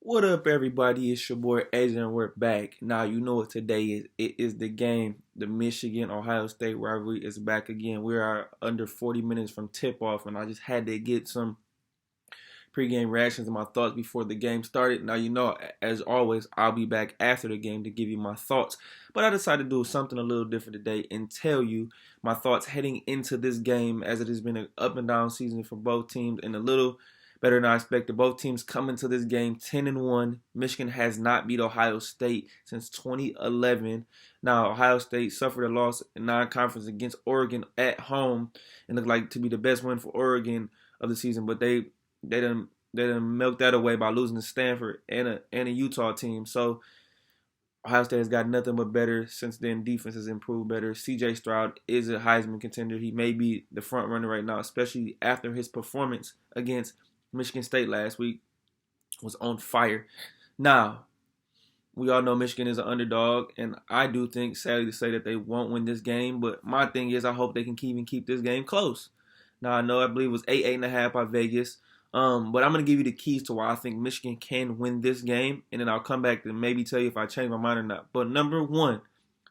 What up, everybody? It's your boy AJ, and we're back. Now, you know what today is. It is the game. The Michigan-Ohio State rivalry is back again. We are under 40 minutes from tip-off, and I just had to get some pregame reactions and my thoughts before the game started. Now, you know, as always, I'll be back after the game to give you my thoughts. But I decided to do something a little different today and tell you my thoughts heading into this game, as it has been an up and down season for both teams and a little better than I expected. Both teams come into this game 10-1. Michigan has not beat Ohio State since 2011. Now, Ohio State suffered a loss in non-conference against Oregon at home and looked like to be the best win for Oregon of the season, but they done milked that away by losing to Stanford and a Utah team. So Ohio State has got nothing but better since then. Defense has improved better. C.J. Stroud is a Heisman contender. He may be the front runner right now, especially after his performance against Michigan State last week was on fire. Now, we all know Michigan is an underdog, and I do think, sadly to say, that they won't win this game. But my thing is, I hope they can keep this game close. Now, I believe it was 8.5 by Vegas. But I'm going to give you the keys to why I think Michigan can win this game, and then I'll come back to maybe tell you if I change my mind or not. But number one,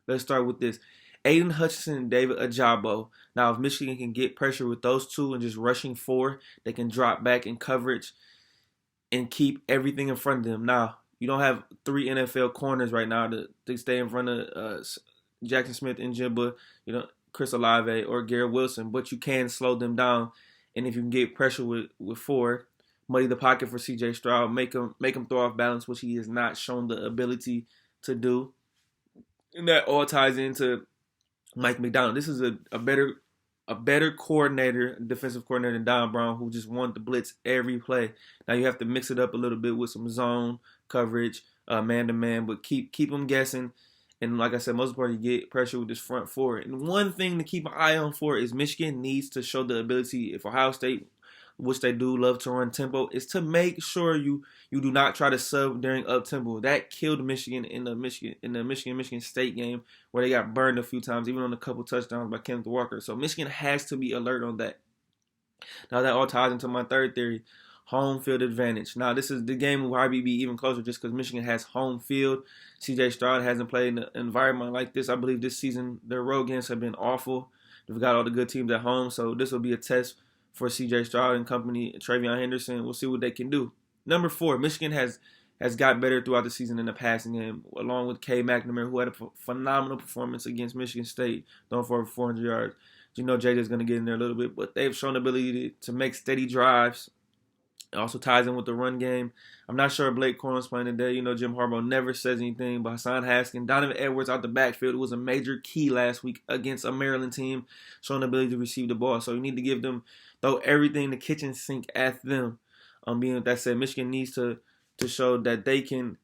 let's start with this. Aiden Hutchinson and David Ajabo. Now, if Michigan can get pressure with those two and just rushing forward, they can drop back in coverage and keep everything in front of them. Now, you don't have three NFL corners right now to stay in front of Jackson Smith and Jimba, Chris Olave or Garrett Wilson, but you can slow them down. And if you can get pressure with four, muddy the pocket for C.J. Stroud, make him throw off balance, which he has not shown the ability to do. And that all ties into Mike McDonald. This is a better coordinator, defensive coordinator than Don Brown, who just wanted to blitz every play. Now you have to mix it up a little bit with some zone coverage, man-to-man, but keep them guessing. And like I said, most importantly, get pressure with this front four. And one thing to keep an eye on for is Michigan needs to show the ability, if Ohio State, which they do love to run tempo, is to make sure you do not try to sub during up tempo. That killed Michigan in the Michigan State game, where they got burned a few times, even on a couple touchdowns by Kenneth Walker. So Michigan has to be alert on that. Now that all ties into my third theory, home field advantage. Now this is the game will probably be even closer just because Michigan has home field. C.J. Stroud hasn't played in an environment like this. I believe this season their road games have been awful. They've got all the good teams at home, so this will be a test for C.J. Stroud and company, Travion Henderson. We'll see what they can do. Number 4, Michigan has got better throughout the season in the passing game, along with K. McNamara, who had a phenomenal performance against Michigan State, throwing for over 400 yards. You know JJ's going to get in there a little bit, but they've shown the ability to make steady drives. It also ties in with the run game. I'm not sure if Blake Corum's playing today. Jim Harbaugh never says anything, but Hassan Haskins, Donovan Edwards out the backfield was a major key last week against a Maryland team, showing the ability to receive the ball. So you need to give them, throw everything the kitchen sink at them. Being with that said, Michigan needs to show that they can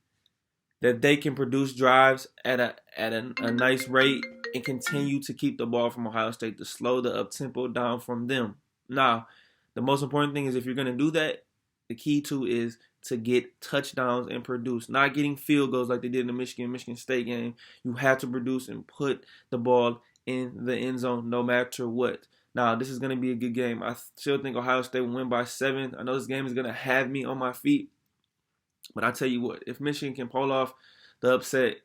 produce drives at a nice rate and continue to keep the ball from Ohio State to slow the up tempo down from them. Now, the most important thing is if you're going to do that, the key to is to get touchdowns and produce, not getting field goals like they did in the Michigan State game. You have to produce and put the ball in the end zone no matter what. Now, this is going to be a good game. I still think Ohio State will win by 7. I know this game is going to have me on my feet, but I tell you what, if Michigan can pull off the upset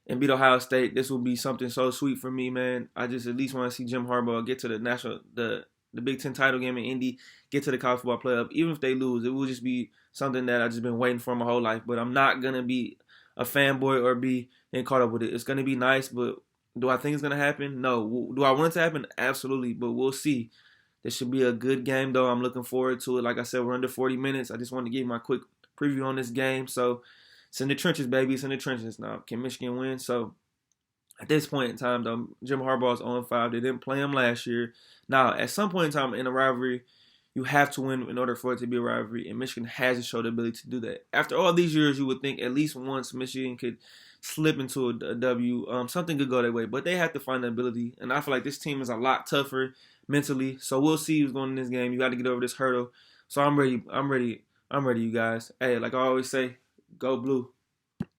and beat Ohio State, this will be something so sweet for me, man. I just at least want to see Jim Harbaugh get to the Big Ten title game in Indy, get to the college football playoff. Even if they lose, it will just be something that I've just been waiting for my whole life. But I'm not going to be a fanboy or be caught up with it. It's going to be nice, but do I think it's going to happen? No. Do I want it to happen? Absolutely, but we'll see. This should be a good game, though. I'm looking forward to it. Like I said, we're under 40 minutes. I just want to give you my quick preview on this game. So it's in the trenches, baby. It's in the trenches now. Can Michigan win? So at this point in time, though, Jim Harbaugh's 0-5. They didn't play him last year. Now, at some point in time in a rivalry, you have to win in order for it to be a rivalry, and Michigan hasn't showed the ability to do that. After all these years, you would think at least once Michigan could slip into a W. Something could go their way, but they have to find the ability, and I feel like this team is a lot tougher mentally, so we'll see who's going in this game. You got to get over this hurdle. So I'm ready, you guys. Hey, like I always say, go blue.